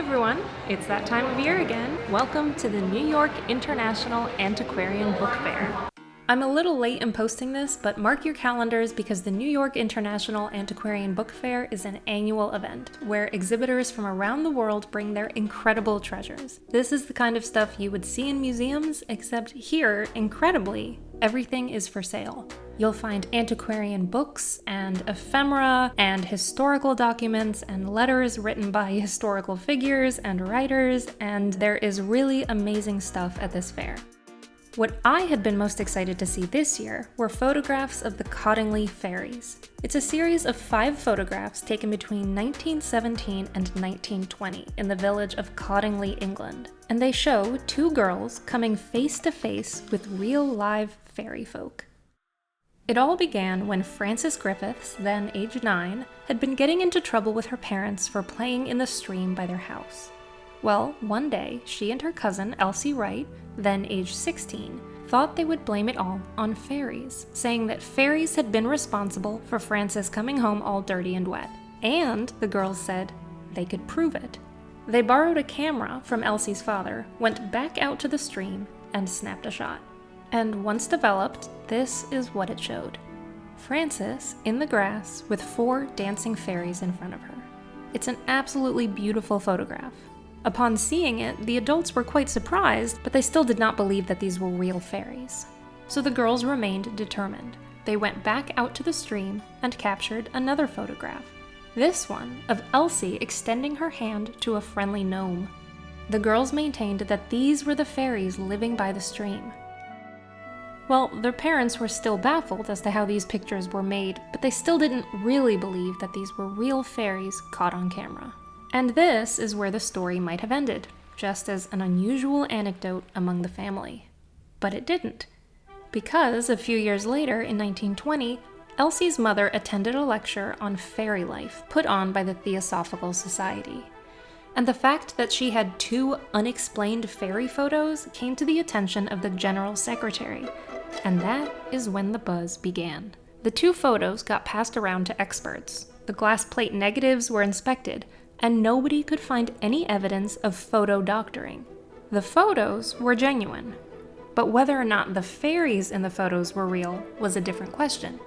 everyone, it's that time of year again. Welcome to the New York International Antiquarian Book Fair. I'm a little late in posting this, but mark your calendars because the New York International Antiquarian Book Fair is an annual event where exhibitors from around the world bring their incredible treasures. This is the kind of stuff you would see in museums, except here, incredibly, everything is for sale. You'll find antiquarian books and ephemera and historical documents and letters written by historical figures and writers, and there is really amazing stuff at this fair. What I had been most excited to see this year were photographs of the Cottingley Fairies. It's a series of 5 photographs taken between 1917 and 1920 in the village of Cottingley, England, and they show 2 girls coming face to face with real live fairy folk. It all began when Frances Griffiths, then age 9, had been getting into trouble with her parents for playing in the stream by their house. Well, one day, she and her cousin, Elsie Wright, then age 16, thought they would blame it all on fairies, saying that fairies had been responsible for Frances coming home all dirty and wet. And, the girls said, they could prove it. They borrowed a camera from Elsie's father, went back out to the stream, and snapped a shot. And once developed, this is what it showed. Frances in the grass with 4 dancing fairies in front of her. It's an absolutely beautiful photograph. Upon seeing it, the adults were quite surprised, but they still did not believe that these were real fairies. So the girls remained determined. They went back out to the stream and captured another photograph. This one of Elsie extending her hand to a friendly gnome. The girls maintained that these were the fairies living by the stream. Well, their parents were still baffled as to how these pictures were made, but they still didn't really believe that these were real fairies caught on camera. And this is where the story might have ended, just as an unusual anecdote among the family. But it didn't, because a few years later, in 1920, Elsie's mother attended a lecture on fairy life put on by the Theosophical Society. And the fact that she had 2 unexplained fairy photos came to the attention of the General Secretary, and that is when the buzz began. The 2 photos got passed around to experts. The glass plate negatives were inspected, and nobody could find any evidence of photo doctoring. The photos were genuine, but whether or not the fairies in the photos were real was a different question.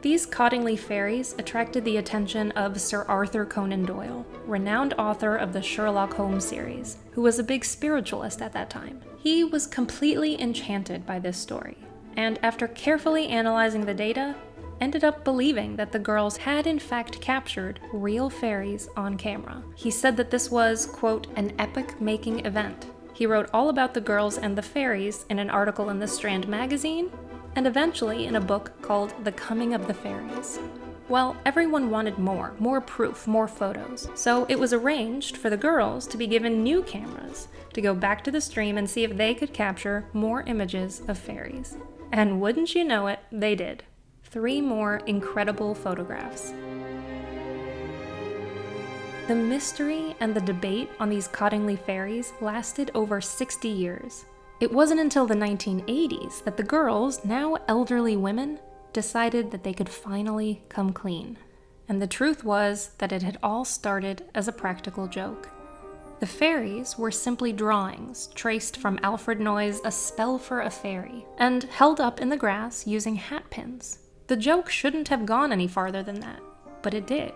These Cottingley Fairies attracted the attention of Sir Arthur Conan Doyle, renowned author of the Sherlock Holmes series, who was a big spiritualist at that time. He was completely enchanted by this story, and after carefully analyzing the data, ended up believing that the girls had in fact captured real fairies on camera. He said that this was, quote, an epoch-making event. He wrote all about the girls and the fairies in an article in the Strand magazine, and eventually in a book called The Coming of the Fairies. Well, everyone wanted more proof, more photos. So it was arranged for the girls to be given new cameras to go back to the stream and see if they could capture more images of fairies. And wouldn't you know it, they did. 3 more incredible photographs. The mystery and the debate on these Cottingley Fairies lasted over 60 years. It wasn't until the 1980s that the girls, now elderly women, decided that they could finally come clean. And the truth was that it had all started as a practical joke. The fairies were simply drawings traced from Alfred Noy's A Spell for a Fairy, and held up in the grass using hat pins. The joke shouldn't have gone any farther than that, but it did.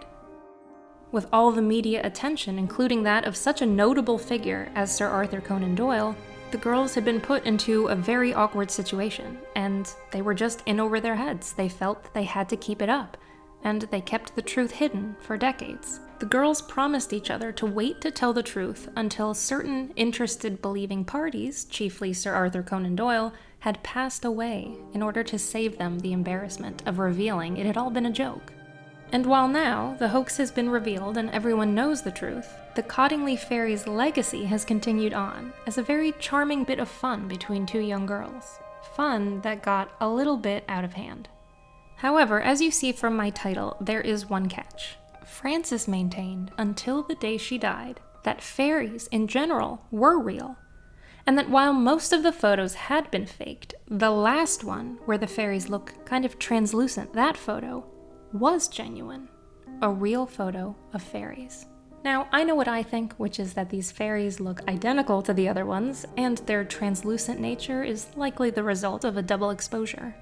With all the media attention, including that of such a notable figure as Sir Arthur Conan Doyle, the girls had been put into a very awkward situation, and they were just in over their heads. They felt that they had to keep it up, and they kept the truth hidden for decades. The girls promised each other to wait to tell the truth until certain interested believing parties, chiefly Sir Arthur Conan Doyle, had passed away in order to save them the embarrassment of revealing it had all been a joke. And while now the hoax has been revealed and everyone knows the truth, the Cottingley Fairies' legacy has continued on as a very charming bit of fun between 2 young girls. Fun that got a little bit out of hand. However, as you see from my title, there is one catch. Frances maintained, until the day she died, that fairies in general were real, and that while most of the photos had been faked, the last one, where the fairies look kind of translucent, that photo was genuine. A real photo of fairies. Now, I know what I think, which is that these fairies look identical to the other ones, and their translucent nature is likely the result of a double exposure.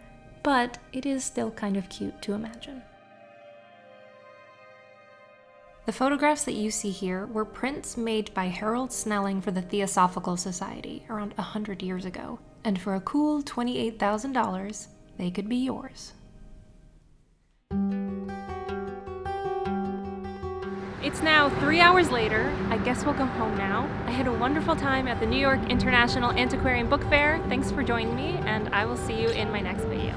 But it is still kind of cute to imagine. The photographs that you see here were prints made by Harold Snelling for the Theosophical Society around 100 years ago, and for a cool $28,000, they could be yours. It's now 3 hours later. I guess we'll come home now. I had a wonderful time at the New York International Antiquarian Book Fair. Thanks for joining me, and I will see you in my next video.